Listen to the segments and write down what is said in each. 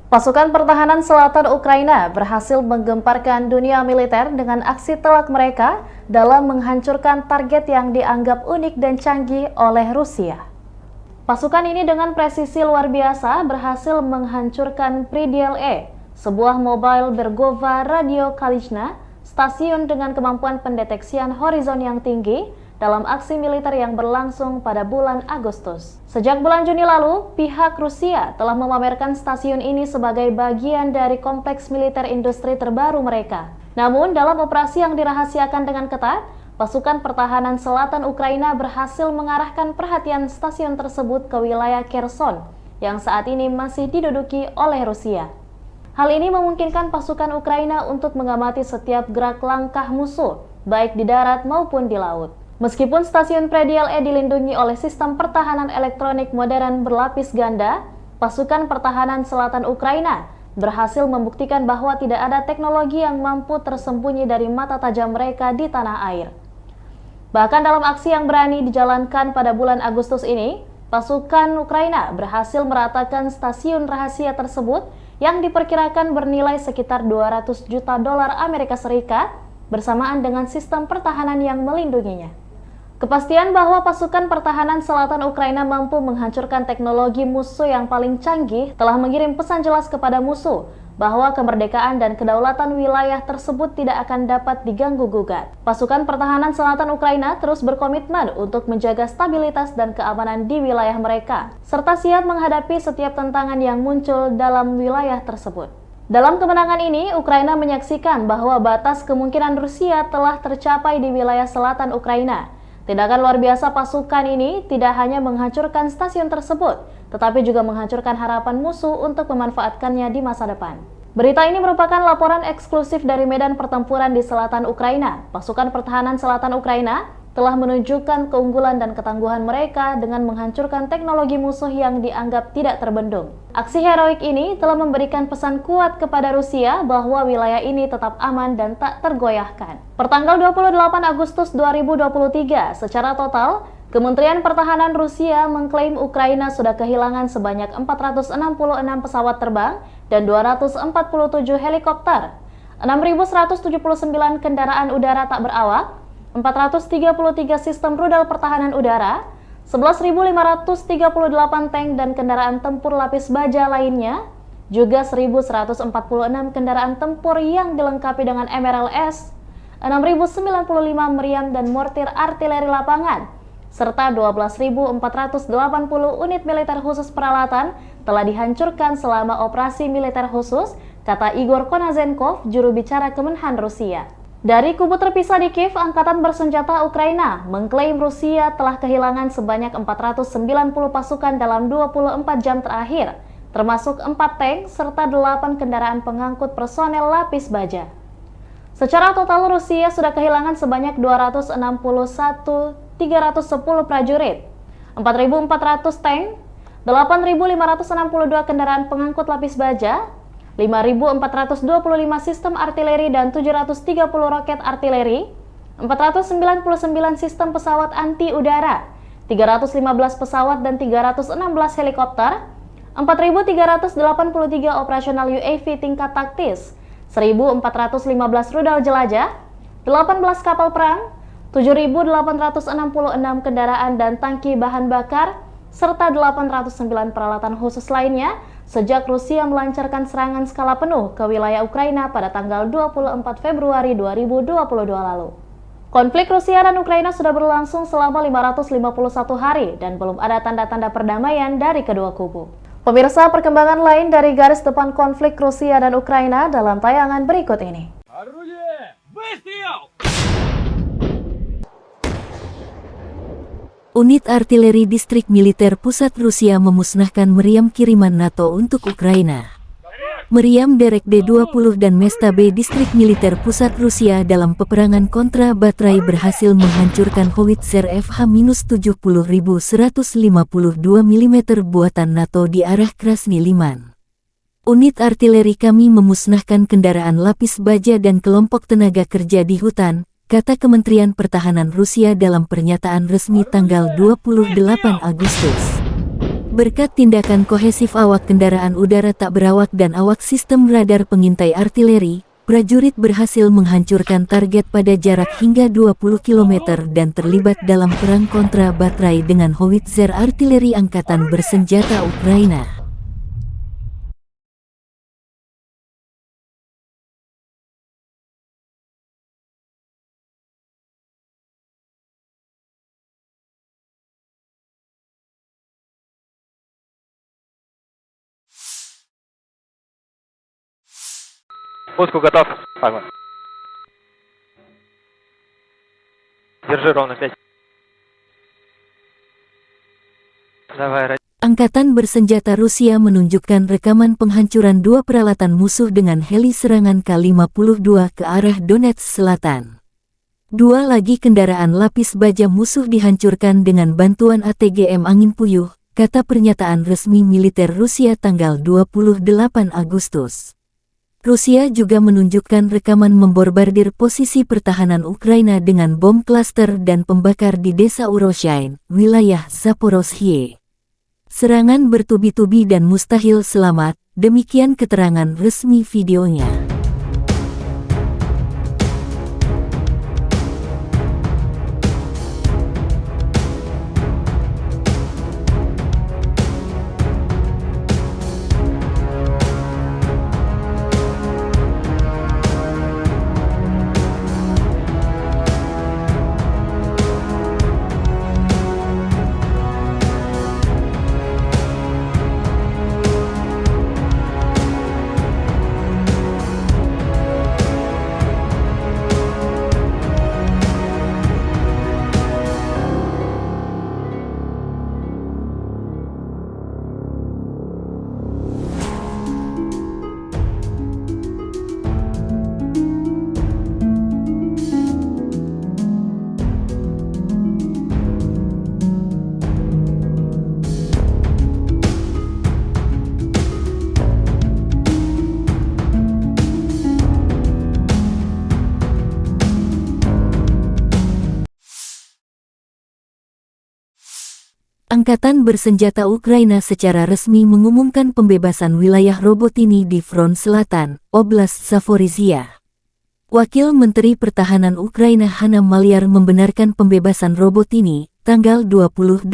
Pasukan pertahanan selatan Ukraina berhasil menggemparkan dunia militer dengan aksi telak mereka dalam menghancurkan target yang dianggap unik dan canggih oleh Rusia. Pasukan ini dengan presisi luar biasa berhasil menghancurkan Pridial-E, sebuah mobile Bergova Radio Kalishna, stasiun dengan kemampuan pendeteksian horizon yang tinggi, dalam aksi militer yang berlangsung pada bulan Agustus. Sejak bulan Juni lalu, pihak Rusia telah memamerkan stasiun ini sebagai bagian dari kompleks militer industri terbaru mereka. Namun, dalam operasi yang dirahasiakan dengan ketat, pasukan pertahanan selatan Ukraina berhasil mengarahkan perhatian stasiun tersebut ke wilayah Kherson, yang saat ini masih diduduki oleh Rusia. Hal ini memungkinkan pasukan Ukraina untuk mengamati setiap gerak langkah musuh, baik di darat maupun di laut. Meskipun stasiun Pridial-E dilindungi oleh sistem pertahanan elektronik modern berlapis ganda, pasukan pertahanan selatan Ukraina berhasil membuktikan bahwa tidak ada teknologi yang mampu tersembunyi dari mata tajam mereka di tanah air. Bahkan dalam aksi yang berani dijalankan pada bulan Agustus ini, pasukan Ukraina berhasil meratakan stasiun rahasia tersebut yang diperkirakan bernilai sekitar 200 juta dolar Amerika Serikat bersamaan dengan sistem pertahanan yang melindunginya. Kepastian bahwa pasukan pertahanan selatan Ukraina mampu menghancurkan teknologi musuh yang paling canggih telah mengirim pesan jelas kepada musuh bahwa kemerdekaan dan kedaulatan wilayah tersebut tidak akan dapat diganggu-gugat. Pasukan pertahanan selatan Ukraina terus berkomitmen untuk menjaga stabilitas dan keamanan di wilayah mereka, serta siap menghadapi setiap tantangan yang muncul dalam wilayah tersebut. Dalam kemenangan ini, Ukraina menyaksikan bahwa batas kemungkinan Rusia telah tercapai di wilayah selatan Ukraina. Tindakan luar biasa pasukan ini tidak hanya menghancurkan stasiun tersebut, tetapi juga menghancurkan harapan musuh untuk memanfaatkannya di masa depan. Berita ini merupakan laporan eksklusif dari medan pertempuran di selatan Ukraina. Pasukan pertahanan selatan Ukraina telah menunjukkan keunggulan dan ketangguhan mereka dengan menghancurkan teknologi musuh yang dianggap tidak terbendung. Aksi heroik ini telah memberikan pesan kuat kepada Rusia bahwa wilayah ini tetap aman dan tak tergoyahkan. Pertanggal 28 Agustus 2023, secara total, Kementerian Pertahanan Rusia mengklaim Ukraina sudah kehilangan sebanyak 466 pesawat terbang dan 247 helikopter, 6.179 kendaraan udara tak berawak, 433 sistem rudal pertahanan udara, 11.538 tank dan kendaraan tempur lapis baja lainnya, juga 1.146 kendaraan tempur yang dilengkapi dengan MRLS, 6.095 meriam dan mortir artileri lapangan, serta 12.480 unit militer khusus peralatan telah dihancurkan selama operasi militer khusus, kata Igor Konazenkov, juru bicara Kemenhan Rusia. Dari kubu terpisah di Kiev, Angkatan Bersenjata Ukraina mengklaim Rusia telah kehilangan sebanyak 490 pasukan dalam 24 jam terakhir, termasuk 4 tank serta 8 kendaraan pengangkut personel lapis baja. Secara total, Rusia sudah kehilangan sebanyak 261.310 prajurit, 4.400 tank, 8.562 kendaraan pengangkut lapis baja, 5.425 sistem artileri dan 730 roket artileri, 499 sistem pesawat anti-udara, 315 pesawat dan 316 helikopter, 4.383 operasional UAV tingkat taktis, 1.415 rudal jelajah, 18 kapal perang, 7.866 kendaraan dan tangki bahan bakar, serta 809 peralatan khusus lainnya sejak Rusia melancarkan serangan skala penuh ke wilayah Ukraina pada tanggal 24 Februari 2022 lalu. Konflik Rusia dan Ukraina sudah berlangsung selama 551 hari dan belum ada tanda-tanda perdamaian dari kedua kubu. Pemirsa, perkembangan lain dari garis depan konflik Rusia dan Ukraina dalam tayangan berikut ini. Unit artileri distrik militer pusat Rusia memusnahkan meriam kiriman NATO untuk Ukraina. Meriam Derek D-20 dan Mesta B distrik militer pusat Rusia dalam peperangan kontra baterai berhasil menghancurkan howitzer FH-70.152 mm buatan NATO di arah Krasny Liman. Unit artileri kami memusnahkan kendaraan lapis baja dan kelompok tenaga kerja di hutan, kata Kementerian Pertahanan Rusia dalam pernyataan resmi tanggal 28 Agustus. Berkat tindakan kohesif awak kendaraan udara tak berawak dan awak sistem radar pengintai artileri, prajurit berhasil menghancurkan target pada jarak hingga 20 km dan terlibat dalam perang kontra baterai dengan howitzer artileri angkatan bersenjata Ukraina. Пуску готов. Погнали. Держи ровно 5. Давай, Angkatan bersenjata Rusia menunjukkan rekaman penghancuran dua peralatan musuh dengan heli serangan K-52 ke arah Donetsk Selatan. Dua lagi kendaraan lapis baja musuh dihancurkan dengan bantuan ATGM angin puyuh, kata pernyataan resmi militer Rusia tanggal 28 Agustus. Rusia juga menunjukkan rekaman memborbardir posisi pertahanan Ukraina dengan bom klaster dan pembakar di desa Uroshain, wilayah Zaporozhye. Serangan bertubi-tubi dan mustahil selamat, demikian keterangan resmi videonya. Angkatan bersenjata Ukraina secara resmi mengumumkan pembebasan wilayah Robotyne di front selatan, Oblast Zaporizhia. Wakil Menteri Pertahanan Ukraina Hanna Maliar membenarkan pembebasan Robotyne, tanggal 28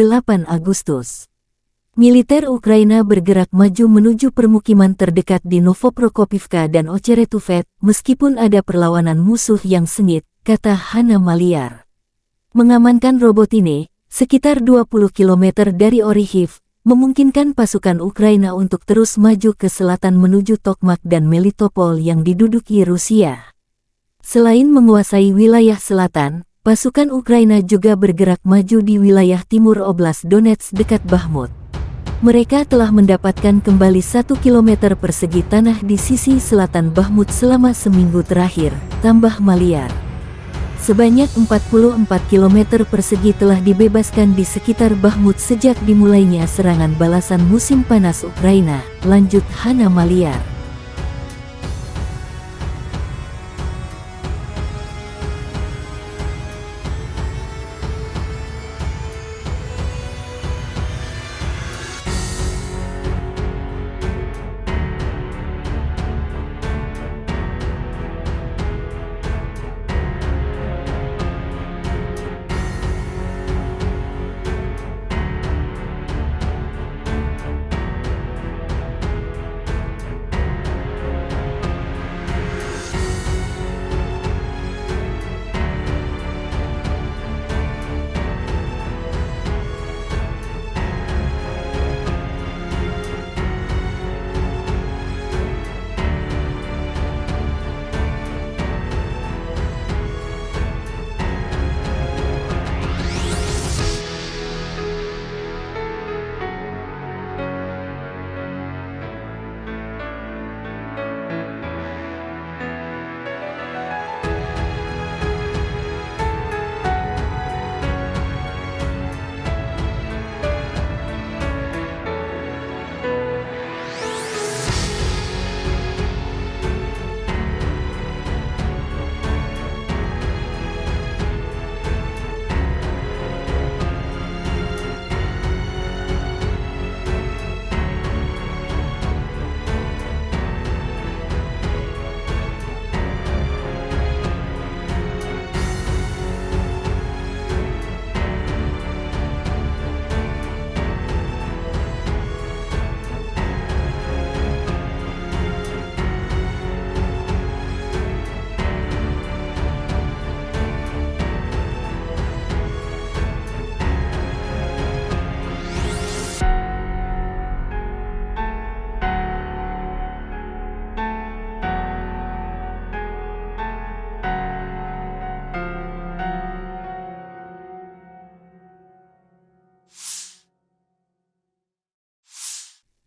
Agustus. Militer Ukraina bergerak maju menuju permukiman terdekat di Novoprokopivka dan Ocheretufet, meskipun ada perlawanan musuh yang sengit, kata Hanna Maliar. Mengamankan Robotyne, sekitar 20 km dari Orikhiv, memungkinkan pasukan Ukraina untuk terus maju ke selatan menuju Tokmak dan Melitopol yang diduduki Rusia. Selain menguasai wilayah selatan, pasukan Ukraina juga bergerak maju di wilayah timur Oblast Donetsk dekat Bakhmut. Mereka telah mendapatkan kembali 1 km persegi tanah di sisi selatan Bakhmut selama seminggu terakhir, tambah Maliar. Sebanyak 44 km persegi telah dibebaskan di sekitar Bakhmut sejak dimulainya serangan balasan musim panas Ukraina, lanjut Hanna Maliar.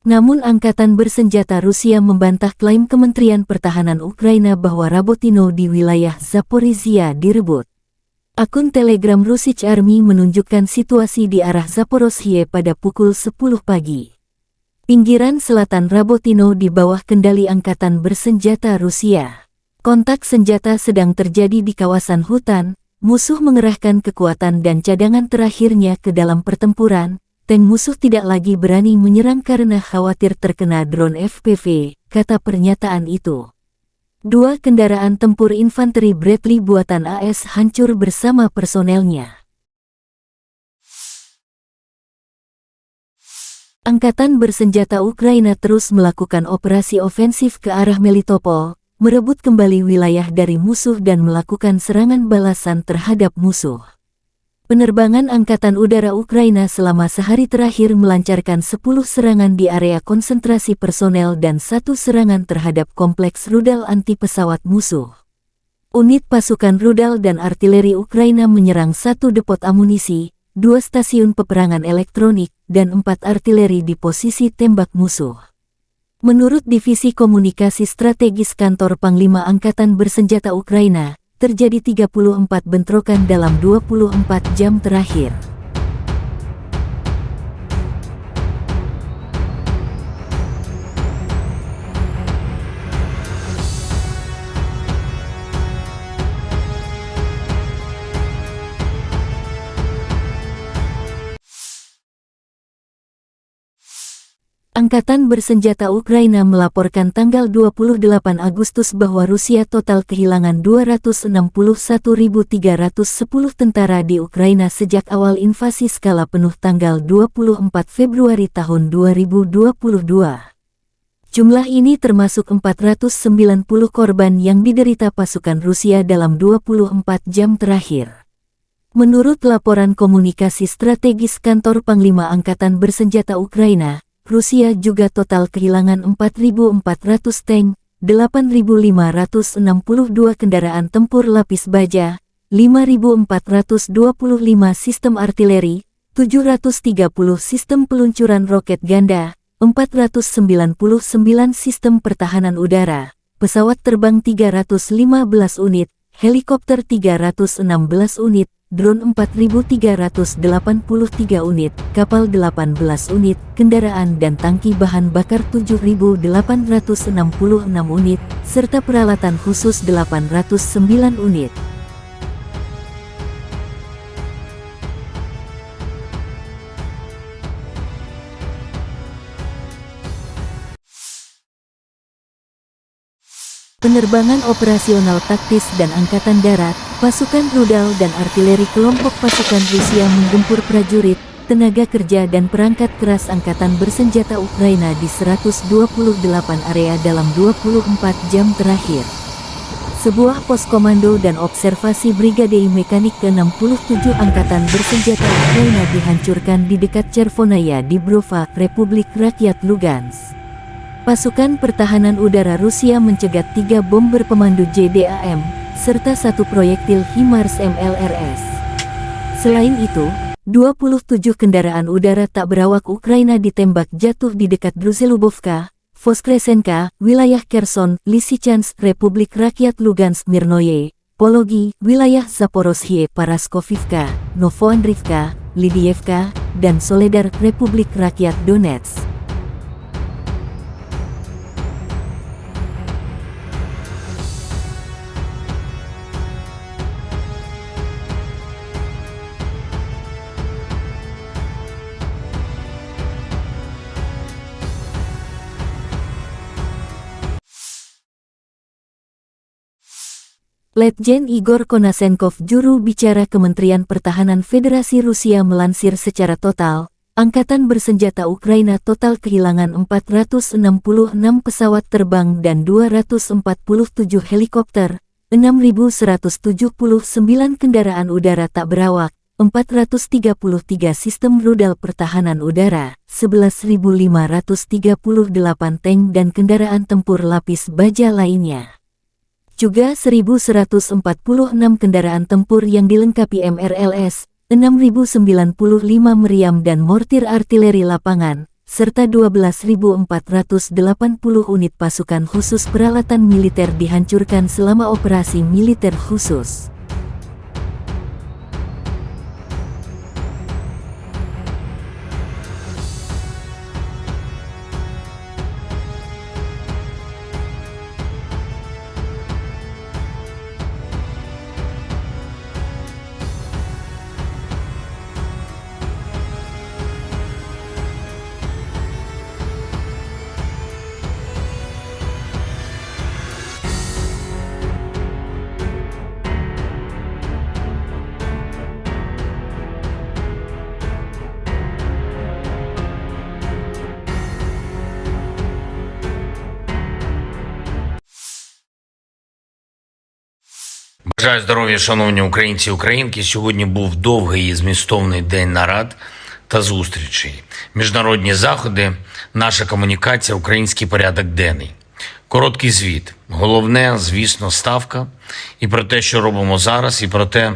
Namun Angkatan Bersenjata Rusia membantah klaim Kementerian Pertahanan Ukraina bahwa Rabotino di wilayah Zaporizhia direbut. Akun Telegram Russich Army menunjukkan situasi di arah Zaporozhye pada pukul 10 pagi. Pinggiran selatan Rabotino di bawah kendali Angkatan Bersenjata Rusia. Kontak senjata sedang terjadi di kawasan hutan, musuh mengerahkan kekuatan dan cadangan terakhirnya ke dalam pertempuran. Tank musuh tidak lagi berani menyerang karena khawatir terkena drone FPV, kata pernyataan itu. 2 kendaraan tempur infanteri Bradley buatan AS hancur bersama personelnya. Angkatan Bersenjata Ukraina terus melakukan operasi ofensif ke arah Melitopol, merebut kembali wilayah dari musuh dan melakukan serangan balasan terhadap musuh. Penerbangan Angkatan Udara Ukraina selama sehari terakhir melancarkan 10 serangan di area konsentrasi personel dan 1 serangan terhadap kompleks rudal anti-pesawat musuh. Unit pasukan rudal dan artileri Ukraina menyerang 1 depot amunisi, 2 stasiun peperangan elektronik, dan 4 artileri di posisi tembak musuh. Menurut Divisi Komunikasi Strategis Kantor Panglima Angkatan Bersenjata Ukraina, terjadi 34 bentrokan dalam 24 jam terakhir. Angkatan Bersenjata Ukraina melaporkan tanggal 28 Agustus bahwa Rusia total kehilangan 261.310 tentara di Ukraina sejak awal invasi skala penuh tanggal 24 Februari tahun 2022. Jumlah ini termasuk 490 korban yang diderita pasukan Rusia dalam 24 jam terakhir. Menurut laporan komunikasi strategis Kantor Panglima Angkatan Bersenjata Ukraina, Rusia juga total kehilangan 4.400 tank, 8.562 kendaraan tempur lapis baja, 5.425 sistem artileri, 730 sistem peluncuran roket ganda, 499 sistem pertahanan udara, pesawat terbang 315 unit, helikopter 316 unit, drone 4.383 unit, kapal 18 unit, kendaraan dan tangki bahan bakar 7.866 unit, serta peralatan khusus 809 unit. Penerbangan operasional taktis dan angkatan darat, pasukan rudal dan artileri kelompok pasukan Rusia menggempur prajurit, tenaga kerja dan perangkat keras Angkatan Bersenjata Ukraina di 128 area dalam 24 jam terakhir. Sebuah pos komando dan observasi Brigade Mekanik ke-67 Angkatan Bersenjata Ukraina dihancurkan di dekat Chervonaya di Brova, Republik Rakyat Lugansk. Pasukan pertahanan udara Rusia mencegat 3 bom berpemandu JDAM, serta 1 proyektil HIMARS MLRS. Selain itu, 27 kendaraan udara tak berawak Ukraina ditembak jatuh di dekat Druzelubovka, Voskresenka, wilayah Kherson, Lysychansk, Republik Rakyat Lugansk Mirnoye, Pologi, wilayah Zaporozhye Paraskovivka, Novoandrivka, Lidievka, dan Soledar, Republik Rakyat Donetsk. Letjen Igor Konasenkov, juru bicara Kementerian Pertahanan Federasi Rusia melansir secara total, Angkatan Bersenjata Ukraina total kehilangan 466 pesawat terbang dan 247 helikopter, 6.179 kendaraan udara tak berawak, 433 sistem rudal pertahanan udara, 11.538 tank dan kendaraan tempur lapis baja lainnya. Juga 1.146 kendaraan tempur yang dilengkapi MRLS, 6.095 meriam dan mortir artileri lapangan, serta 12.480 unit pasukan khusus peralatan militer dihancurkan selama operasi militer khusus. Бажаю здоров'я, шановні українці і українки. Сьогодні був довгий і змістовний день нарад та зустрічей. Міжнародні заходи, наша комунікація, український порядок денний. Короткий звіт. Головне, звісно, ставка. І про те, що робимо зараз, і про те,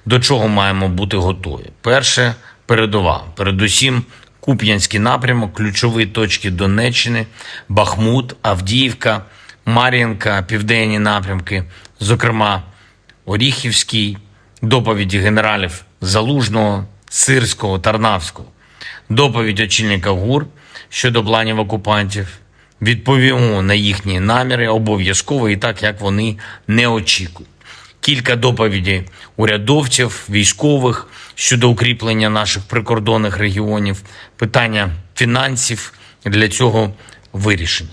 до чого маємо бути готові. Перше – передова. Передусім, Куп'янський напрямок, ключові точки Донеччини, Бахмут, Авдіївка, Мар'їнка, південні напрямки, зокрема, Оріхівський, доповіді генералів Залужного, Сирського, Тарнавського, доповідь очільника ГУР щодо планів окупантів, відповімо на їхні наміри обов'язково і так, як вони не очікують. Кілька доповідей урядовців, військових щодо укріплення наших прикордонних регіонів, питання фінансів для цього вирішення.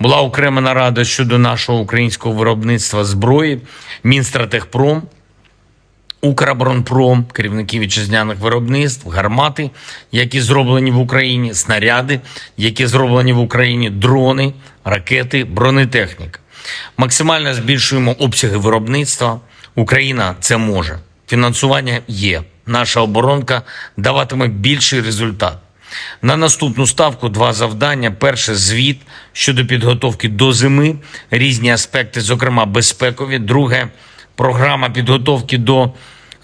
Була окрема нарада щодо нашого українського виробництва зброї, Мінстратегпром, Укроборонпром, керівники вітчизняних виробництв, гармати, які зроблені в Україні, снаряди, які зроблені в Україні, дрони, ракети, бронетехніка. Максимально збільшуємо обсяги виробництва. Україна це може. Фінансування є. Наша оборонка даватиме більший результат. На наступну ставку 2 завдання. Перше – звіт щодо підготовки до зими, різні аспекти, зокрема безпекові. Друге – програма підготовки до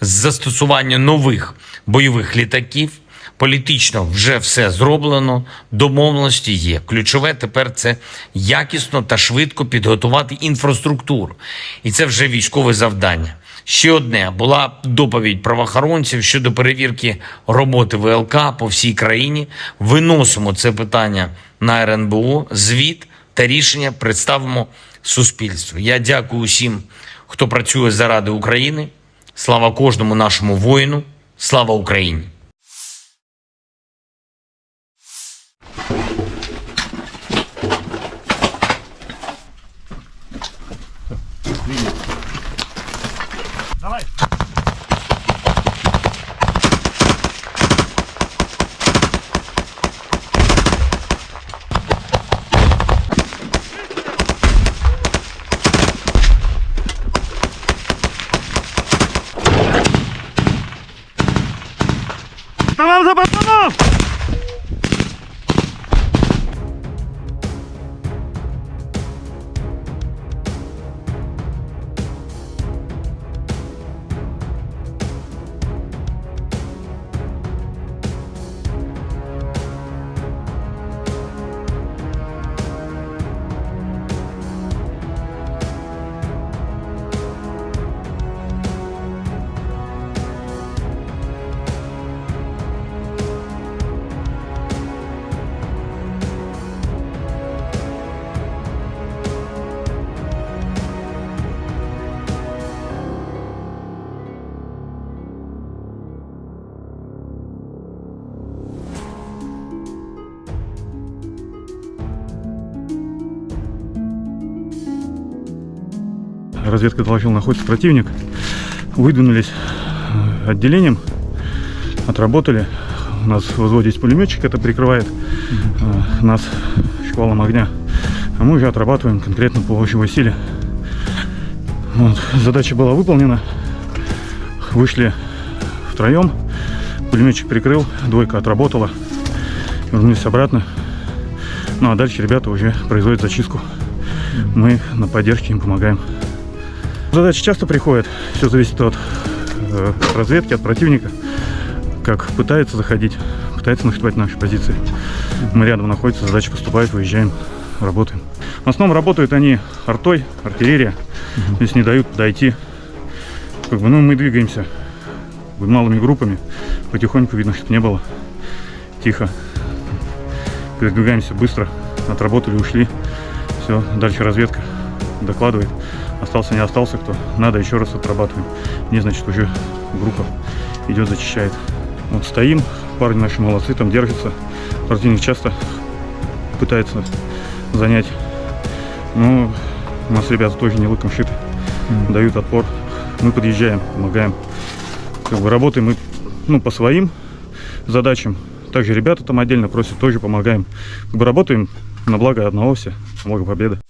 застосування нових бойових літаків. Політично вже все зроблено, домовленості є. Ключове тепер це якісно та швидко підготувати інфраструктуру. І це вже військове завдання. Ще одне, була доповідь правоохоронців щодо перевірки роботи ВЛК по всій країні. Виносимо це питання на РНБО, звіт та рішення представимо суспільству. Я дякую усім, хто працює заради України. Слава кожному нашому воїну. Слава Україні! Давай. Пацанам за пацанов! Разведка доложила, находится противник. Выдвинулись отделением, отработали. У нас в взводе есть пулеметчик, это прикрывает нас шквалом огня. А мы уже отрабатываем конкретно по общей силе. Вот. Задача была выполнена. Вышли втроем. Пулеметчик прикрыл, двойка отработала. Вернулись обратно. Ну а дальше ребята уже производят зачистку. Мы на поддержке им помогаем. Задачи часто приходят. Все зависит от разведки, от противника. Как пытается заходить. пытается нахватать наши позиции. Мы рядом находимся, задача поступает, выезжаем, работаем. В основном работают они артой, артиллерия, если не дают подойти. Как бы, ну, мы двигаемся малыми группами, потихоньку, видно, чтобы не было. Тихо. Передвигаемся быстро, отработали, ушли. Все, дальше разведка докладывает. Остался, не остался, кто надо, еще раз отрабатываем. Не, значит, уже группа идет, зачищает. Вот стоим, парни наши молодцы, там держатся. Противник часто пытается занять. Но у нас ребята тоже не лыком шиты, дают отпор. Мы подъезжаем, помогаем. Как бы работаем мы, ну, по своим задачам. Также ребята там отдельно просят, тоже помогаем. Как бы работаем на благо одного все. Благо победы.